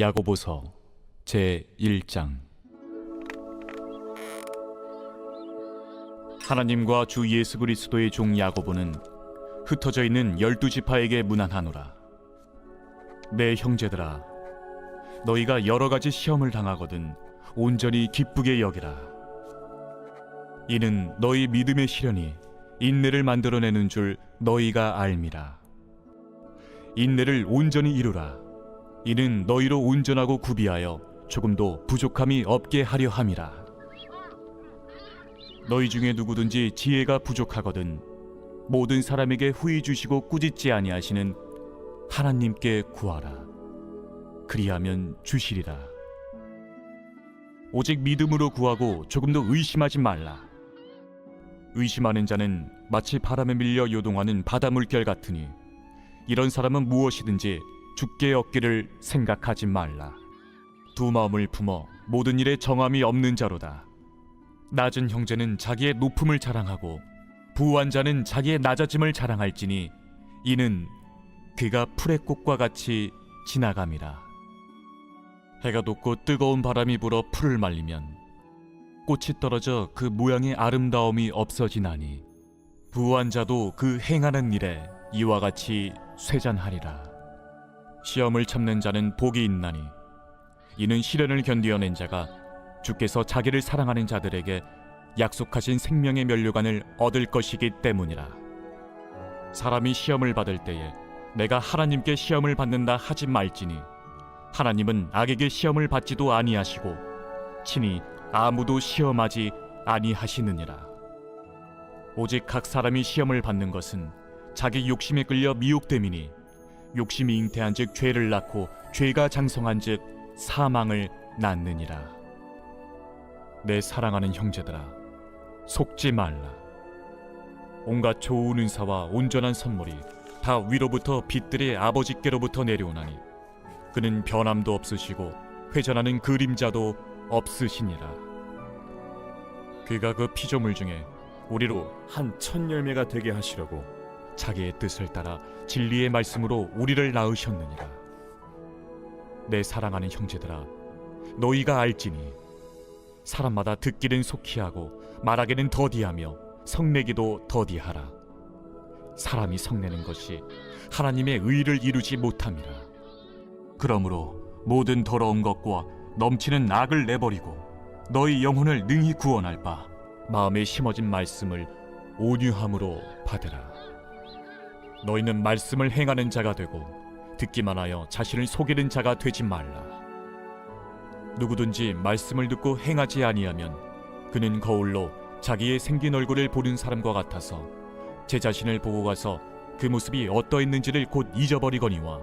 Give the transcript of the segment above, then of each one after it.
야고보서 제1장. 하나님과 주 예수 그리스도의 종 야고보는 흩어져 있는 12지파에게 문안하노라. 내 형제들아, 너희가 여러 가지 시험을 당하거든 온전히 기쁘게 여기라. 이는 너희 믿음의 시련이 인내를 만들어내는 줄 너희가 알미라. 인내를 온전히 이루라. 이는 너희로 온전하고 구비하여 조금도 부족함이 없게 하려 함이라. 너희 중에 누구든지 지혜가 부족하거든 모든 사람에게 후히 주시고 꾸짖지 아니하시는 하나님께 구하라. 그리하면 주시리라. 오직 믿음으로 구하고 조금도 의심하지 말라. 의심하는 자는 마치 바람에 밀려 요동하는 바다 물결 같으니 이런 사람은 무엇이든지 죽게 얻기를 생각하지 말라. 두 마음을 품어 모든 일에 정함이 없는 자로다. 낮은 형제는 자기의 높음을 자랑하고 부한 자는 자기의 낮아짐을 자랑할지니 이는 그가 풀의 꽃과 같이 지나감이라. 해가 돋고 뜨거운 바람이 불어 풀을 말리면 꽃이 떨어져 그 모양의 아름다움이 없어지나니 부한 자도 그 행하는 일에 이와 같이 쇠잔하리라. 시험을 참는 자는 복이 있나니 이는 시련을 견디어낸 자가 주께서 자기를 사랑하는 자들에게 약속하신 생명의 면류관을 얻을 것이기 때문이라. 사람이 시험을 받을 때에 내가 하나님께 시험을 받는다 하지 말지니 하나님은 악에게 시험을 받지도 아니하시고 친히 아무도 시험하지 아니하시느니라. 오직 각 사람이 시험을 받는 것은 자기 욕심에 끌려 미혹됨이니 욕심이 잉태한즉 죄를 낳고 죄가 장성한즉 사망을 낳느니라. 내 사랑하는 형제들아, 속지 말라. 온갖 좋은 은사와 온전한 선물이 다 위로부터 빛들의 아버지께로부터 내려오나니 그는 변함도 없으시고 회전하는 그림자도 없으시니라. 그가 그 피조물 중에 우리로 한 첫 열매가 되게 하시려고 자기의 뜻을 따라 진리의 말씀으로 우리를 낳으셨느니라. 내 사랑하는 형제들아, 너희가 알지니 사람마다 듣기는 속히 하고 말하기는 더디하며 성내기도 더디하라. 사람이 성내는 것이 하나님의 의를 이루지 못함이라. 그러므로 모든 더러운 것과 넘치는 악을 내버리고 너희 영혼을 능히 구원할 바 마음에 심어진 말씀을 온유함으로 받으라. 너희는 말씀을 행하는 자가 되고 듣기만 하여 자신을 속이는 자가 되지 말라. 누구든지 말씀을 듣고 행하지 아니하면 그는 거울로 자기의 생긴 얼굴을 보는 사람과 같아서 제 자신을 보고 가서 그 모습이 어떠했는지를 곧 잊어버리거니와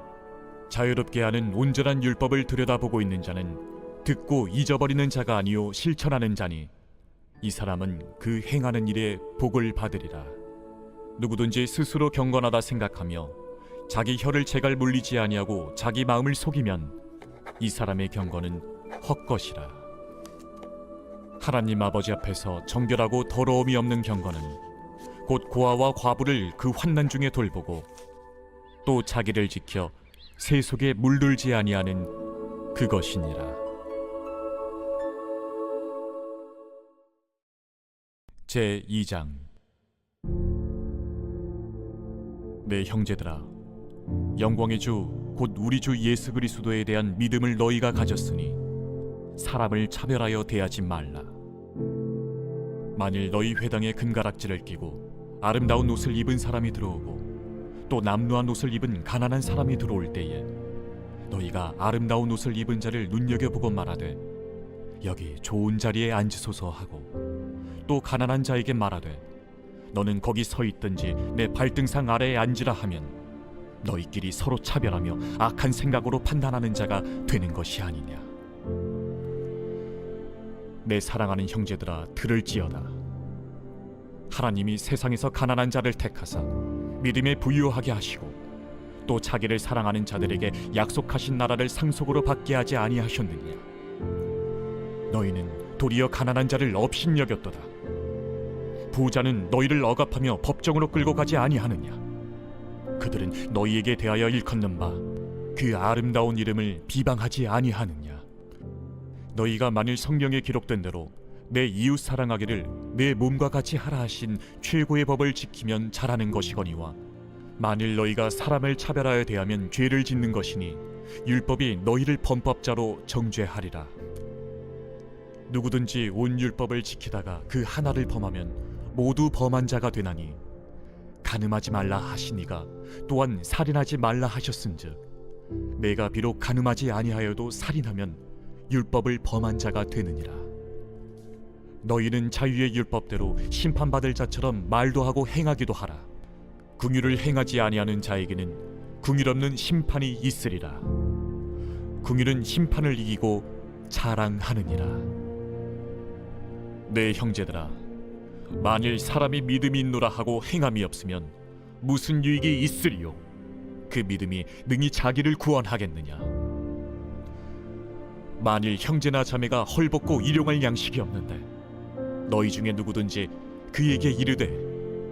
자유롭게 하는 온전한 율법을 들여다보고 있는 자는 듣고 잊어버리는 자가 아니요 실천하는 자니 이 사람은 그 행하는 일에 복을 받으리라. 누구든지 스스로 경건하다 생각하며 자기 혀를 제갈 물리지 아니하고 자기 마음을 속이면 이 사람의 경건은 헛것이라. 하나님 아버지 앞에서 정결하고 더러움이 없는 경건은 곧 고아와 과부를 그 환난 중에 돌보고 또 자기를 지켜 새 속에 물들지 아니하는 그것이니라. 제2장. 내 형제들아, 영광의 주 곧 우리 주 예수 그리스도에 대한 믿음을 너희가 가졌으니 사람을 차별하여 대하지 말라. 만일 너희 회당에 금가락지를 끼고 아름다운 옷을 입은 사람이 들어오고 또 남루한 옷을 입은 가난한 사람이 들어올 때에 너희가 아름다운 옷을 입은 자를 눈여겨보고 말하되 여기 좋은 자리에 앉으소서 하고 또 가난한 자에게 말하되 너는 거기 서 있든지 내 발등상 아래에 앉으라 하면 너희끼리 서로 차별하며 악한 생각으로 판단하는 자가 되는 것이 아니냐. 내 사랑하는 형제들아, 들을지어다. 하나님이 세상에서 가난한 자를 택하사 믿음에 부유하게 하시고 또 자기를 사랑하는 자들에게 약속하신 나라를 상속으로 받게 하지 아니하셨느냐. 너희는 도리어 가난한 자를 업신여겼도다. 부자는 너희를 억압하며 법정으로 끌고 가지 아니하느냐. 그들은 너희에게 대하여 일컫는 바 그 아름다운 이름을 비방하지 아니하느냐? 너희가 만일 성경에 기록된 대로 내 이웃 사랑하기를 내 몸과 같이 하라 하신 최고의 법을 지키면 잘하는 것이거니와, 만일 너희가 사람을 차별하여 대하면 죄를 짓는 것이니 율법이 너희를 범법자로 정죄하리라. 누구든지 온 율법을 지키다가 그 하나를 범하면 모두 범한 자가 되나니, 간음하지 말라 하시니가 또한 살인하지 말라 하셨은즉 내가 비록 간음하지 아니하여도 살인하면 율법을 범한 자가 되느니라. 너희는 자유의 율법대로 심판받을 자처럼 말도 하고 행하기도 하라. 긍휼을 행하지 아니하는 자에게는 긍휼 없는 심판이 있으리라. 긍휼은 심판을 이기고 자랑하느니라. 내 형제들아, 만일 사람이 믿음이 있노라 하고 행함이 없으면 무슨 유익이 있으리요? 그 믿음이 능히 자기를 구원하겠느냐? 만일 형제나 자매가 헐벗고 일용할 양식이 없는데 너희 중에 누구든지 그에게 이르되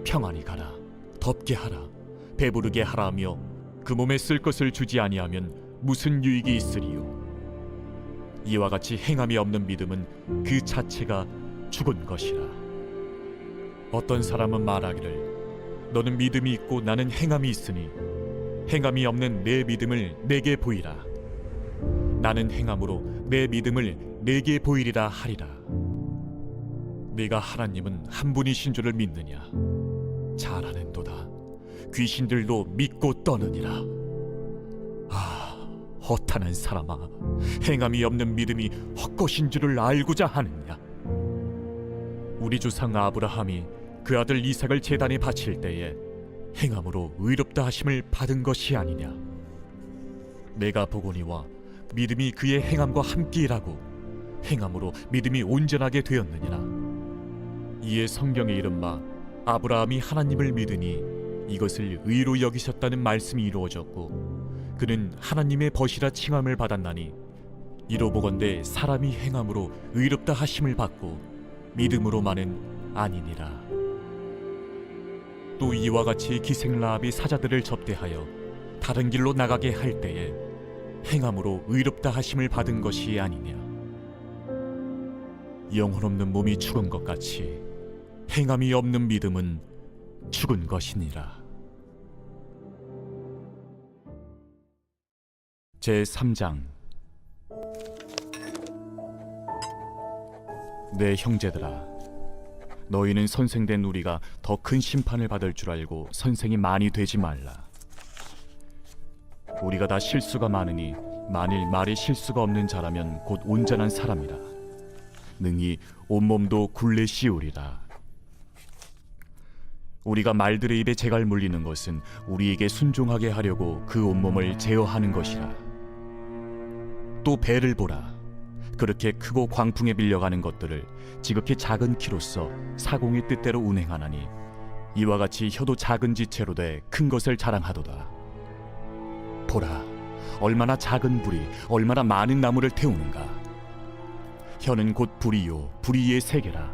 평안히 가라, 덥게 하라, 배부르게 하라 하며 그 몸에 쓸 것을 주지 아니하면 무슨 유익이 있으리요? 이와 같이 행함이 없는 믿음은 그 자체가 죽은 것이라. 어떤 사람은 말하기를 너는 믿음이 있고 나는 행함이 있으니 행함이 없는 내 믿음을 내게 보이라. 나는 행함으로 내 믿음을 내게 보이리라 하리라. 네가 하나님은 한 분이신 줄을 믿느냐? 잘하는도다. 귀신들도 믿고 떠느니라. 아, 허탄한 사람아, 행함이 없는 믿음이 헛것인 줄을 알고자 하느냐? 우리 조상 아브라함이 그 아들 이삭을 제단에 바칠 때에 행함으로 의롭다 하심을 받은 것이 아니냐? 내가 보거니와 믿음이 그의 행함과 함께 일하고 행함으로 믿음이 온전하게 되었느니라. 이에 성경에 이른 바 아브라함이 하나님을 믿으니 이것을 의로 여기셨다는 말씀이 이루어졌고 그는 하나님의 벗이라 칭함을 받았나니, 이로 보건대 사람이 행함으로 의롭다 하심을 받고 믿음으로만은 아니니라. 또 이와 같이 기생 라합이 사자들을 접대하여 다른 길로 나가게 할 때에 행함으로 의롭다 하심을 받은 것이 아니냐? 영혼 없는 몸이 죽은 것 같이 행함이 없는 믿음은 죽은 것이니라. 제3장. 내 형제들아, 너희는 선생된 우리가 더 큰 심판을 받을 줄 알고 선생이 많이 되지 말라. 우리가 다 실수가 많으니 만일 말에 실수가 없는 자라면 곧 온전한 사람이라. 능히 온몸도 굴레 씌우리라. 우리가 말들의 입에 재갈 물리는 것은 우리에게 순종하게 하려고 그 온몸을 제어하는 것이라. 또 배를 보라. 그렇게 크고 광풍에 밀려가는 것들을 지극히 작은 키로서 사공의 뜻대로 운행하나니, 이와 같이 혀도 작은 지체로 돼 큰 것을 자랑하도다. 보라, 얼마나 작은 불이 얼마나 많은 나무를 태우는가. 혀는 곧 불이요 불이의 세계라.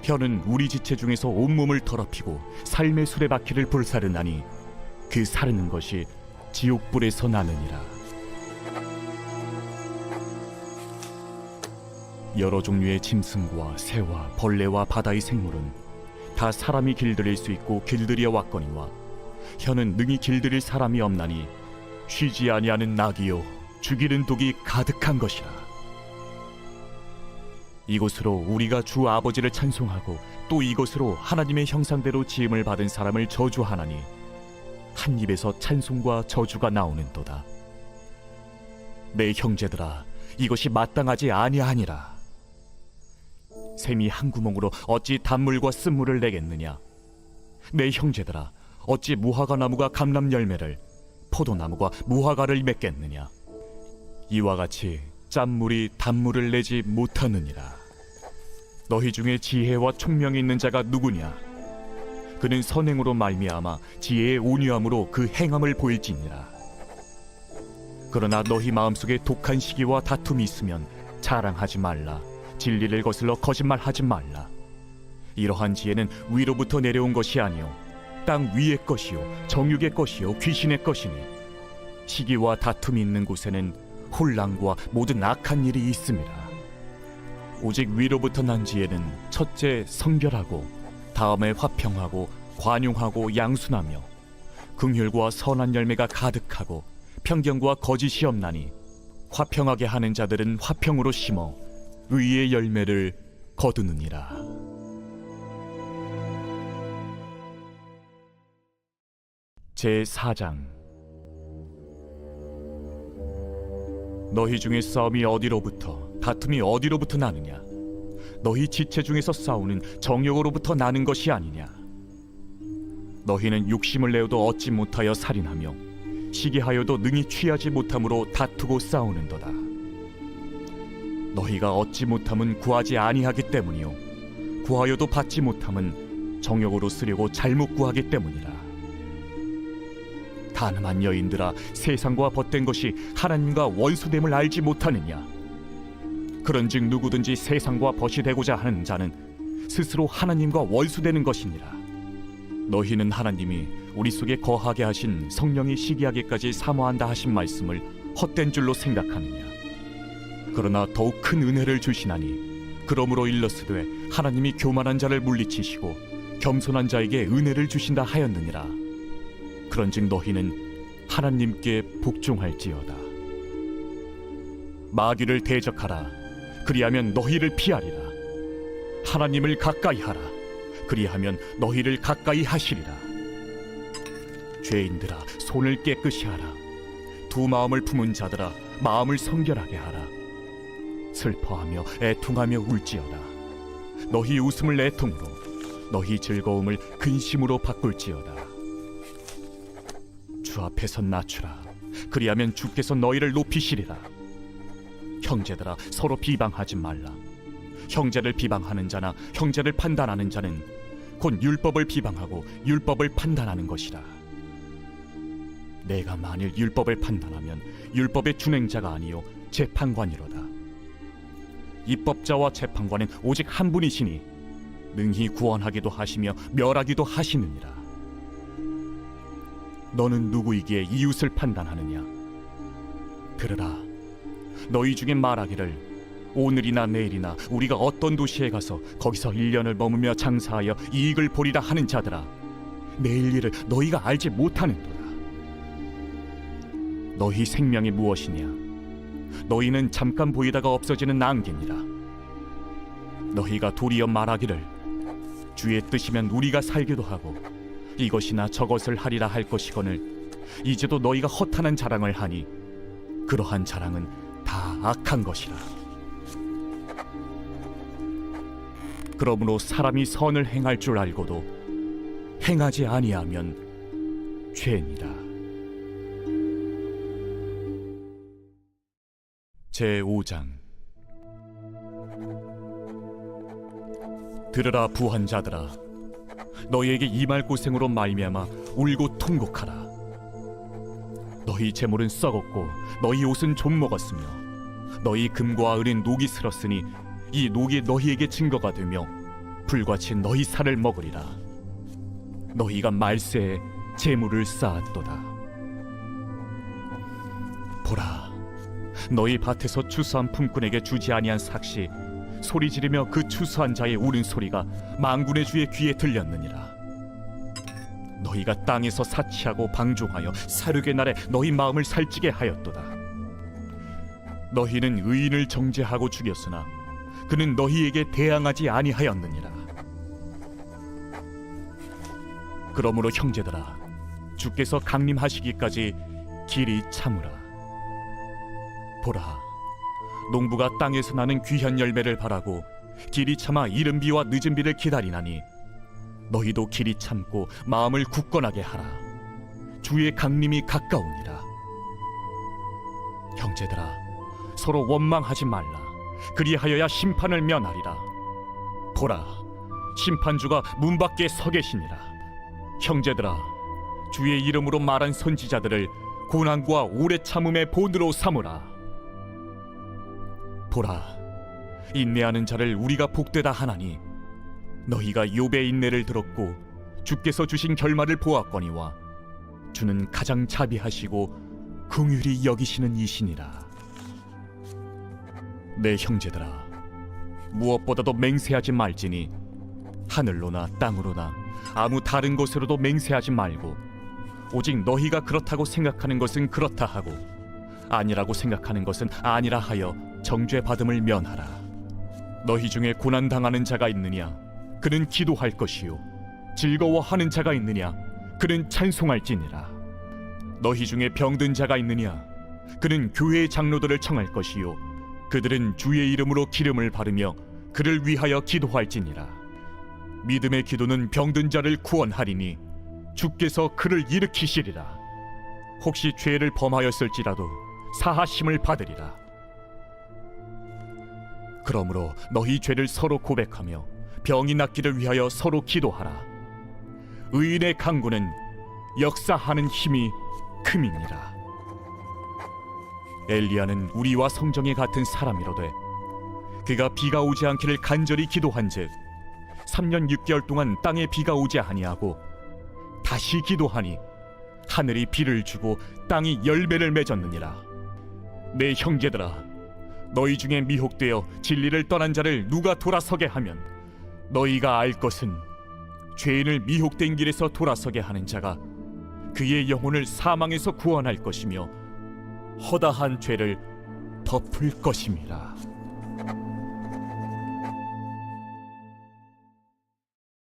혀는 우리 지체 중에서 온몸을 더럽히고 삶의 수레바퀴를 불사르나니 그 사르는 것이 지옥불에서 나느니라. 여러 종류의 짐승과 새와 벌레와 바다의 생물은 다 사람이 길들일 수 있고 길들여 왔거니와, 혀는 능히 길들일 사람이 없나니 쉬지 아니하는 낙이요 죽이는 독이 가득한 것이라. 이곳으로 우리가 주 아버지를 찬송하고 또 이곳으로 하나님의 형상대로 지음을 받은 사람을 저주하나니 한 입에서 찬송과 저주가 나오는도다. 내 형제들아, 이것이 마땅하지 아니하니라. 샘이 한 구멍으로 어찌 단물과 쓴물을 내겠느냐? 내 형제들아, 어찌 무화과 나무가 감람 열매를, 포도나무가 무화과를 맺겠느냐? 이와 같이 짠물이 단물을 내지 못하느니라. 너희 중에 지혜와 총명이 있는 자가 누구냐? 그는 선행으로 말미암아 지혜의 온유함으로 그 행함을 보일지니라. 그러나 너희 마음속에 독한 시기와 다툼이 있으면 자랑하지 말라. 진리를 거슬러 거짓말하지 말라. 이러한 지혜는 위로부터 내려온 것이 아니요 땅 위의 것이요 정육의 것이요 귀신의 것이니, 시기와 다툼이 있는 곳에는 혼란과 모든 악한 일이 있습니다. 오직 위로부터 난 지혜는 첫째 성결하고 다음에 화평하고 관용하고 양순하며 긍휼과 선한 열매가 가득하고 편견과 거짓이 없나니 화평하게 하는 자들은 화평으로 심어 의의 열매를 거두느니라. 제4장. 너희 중에 싸움이 어디로부터 다툼이 어디로부터 나느냐? 너희 지체 중에서 싸우는 정욕으로부터 나는 것이 아니냐? 너희는 욕심을 내어도 얻지 못하여 살인하며 시기하여도 능히 취하지 못함으로 다투고 싸우는도다. 너희가 얻지 못함은 구하지 아니하기 때문이요 구하여도 받지 못함은 정욕으로 쓰려고 잘못 구하기 때문이라. 가늠한 여인들아, 세상과 벗된 것이 하나님과 원수됨을 알지 못하느냐? 그런즉 누구든지 세상과 벗이 되고자 하는 자는 스스로 하나님과 원수되는 것이니라. 너희는 하나님이 우리 속에 거하게 하신 성령이 시기하기까지 사모한다 하신 말씀을 헛된 줄로 생각하느냐? 그러나 더욱 큰 은혜를 주시나니 그러므로 일렀으되 하나님이 교만한 자를 물리치시고 겸손한 자에게 은혜를 주신다 하였느니라. 그런즉 너희는 하나님께 복종할지어다. 마귀를 대적하라. 그리하면 너희를 피하리라. 하나님을 가까이 하라. 그리하면 너희를 가까이 하시리라. 죄인들아, 손을 깨끗이 하라. 두 마음을 품은 자들아, 마음을 성결하게 하라. 슬퍼하며 애통하며 울지어다. 너희 웃음을 애통으로, 너희 즐거움을 근심으로 바꿀지어다. 주 앞에서 낮추라. 그리하면 주께서 너희를 높이시리라. 형제들아, 서로 비방하지 말라. 형제를 비방하는 자나 형제를 판단하는 자는 곧 율법을 비방하고 율법을 판단하는 것이라. 내가 만일 율법을 판단하면 율법의 준행자가 아니요 재판관이로다. 입법자와 재판관은 오직 한 분이시니 능히 구원하기도 하시며 멸하기도 하시느니라. 너는 누구이기에 이웃을 판단하느냐? 들으라. 너희 중에 말하기를 오늘이나 내일이나 우리가 어떤 도시에 가서 거기서 1년을 머무며 장사하여 이익을 보리라 하는 자들아, 내일 일을 너희가 알지 못하는도다. 너희 생명이 무엇이냐? 너희는 잠깐 보이다가 없어지는 안개니라. 너희가 도리어 말하기를 주의 뜻이면 우리가 살기도 하고 이것이나 저것을 하리라 할 것이거늘 이제도 너희가 허탄한 자랑을 하니 그러한 자랑은 다 악한 것이라. 그러므로 사람이 선을 행할 줄 알고도 행하지 아니하면 죄니라. 제5장. 들으라 부한 자들아, 너희에게 임할 고생으로 말미암아 울고 통곡하라. 너희 재물은 썩었고 너희 옷은 좀 먹었으며 너희 금과 은은 녹이 슬었으니 이 녹이 너희에게 증거가 되며 불같이 너희 살을 먹으리라. 너희가 말세에 재물을 쌓았도다. 보라, 너희 밭에서 추수한 품꾼에게 주지 아니한 삭시 소리 지르며 그 추수한 자의 우는 소리가 만군의 주의 귀에 들렸느니라. 너희가 땅에서 사치하고 방종하여 사륙의 날에 너희 마음을 살찌게 하였도다. 너희는 의인을 정죄하고 죽였으나 그는 너희에게 대항하지 아니하였느니라. 그러므로 형제들아, 주께서 강림하시기까지 길이 참으라. 보라, 농부가 땅에서 나는 귀한 열매를 바라고 길이 참아 이른 비와 늦은 비를 기다리나니 너희도 길이 참고 마음을 굳건하게 하라. 주의 강림이 가까우니라. 형제들아, 서로 원망하지 말라. 그리하여야 심판을 면하리라. 보라, 심판주가 문 밖에 서 계시니라. 형제들아, 주의 이름으로 말한 선지자들을 고난과 오래 참음의 본으로 삼으라. 보라, 인내하는 자를 우리가 복되다 하나니 너희가 욥의 인내를 들었고 주께서 주신 결말을 보았거니와 주는 가장 자비하시고 긍휼히 여기시는 이시니라. 내 형제들아, 무엇보다도 맹세하지 말지니 하늘로나 땅으로나 아무 다른 곳으로도 맹세하지 말고 오직 너희가 그렇다고 생각하는 것은 그렇다 하고 아니라고 생각하는 것은 아니라 하여 정죄 받음을 면하라. 너희 중에 고난 당하는 자가 있느냐? 그는 기도할 것이요. 즐거워하는 자가 있느냐? 그는 찬송할지니라. 너희 중에 병든 자가 있느냐? 그는 교회의 장로들을 청할 것이요. 그들은 주의 이름으로 기름을 바르며 그를 위하여 기도할지니라. 믿음의 기도는 병든 자를 구원하리니 주께서 그를 일으키시리라. 혹시 죄를 범하였을지라도 사하심을 받으리라. 그러므로 너희 죄를 서로 고백하며 병이 낫기를 위하여 서로 기도하라. 의인의 강구는 역사하는 힘이 큼이니라. 엘리야는 우리와 성정이 같은 사람이로되 그가 비가 오지 않기를 간절히 기도한즉 3년 6개월 동안 땅에 비가 오지 아니하고 다시 기도하니 하늘이 비를 주고 땅이 열매를 맺었느니라. 내 형제들아, 너희 중에 미혹되어 진리를 떠난 자를 누가 돌아서게 하면 너희가 알 것은 죄인을 미혹된 길에서 돌아서게 하는 자가 그의 영혼을 사망에서 구원할 것이며 허다한 죄를 덮을 것임이라.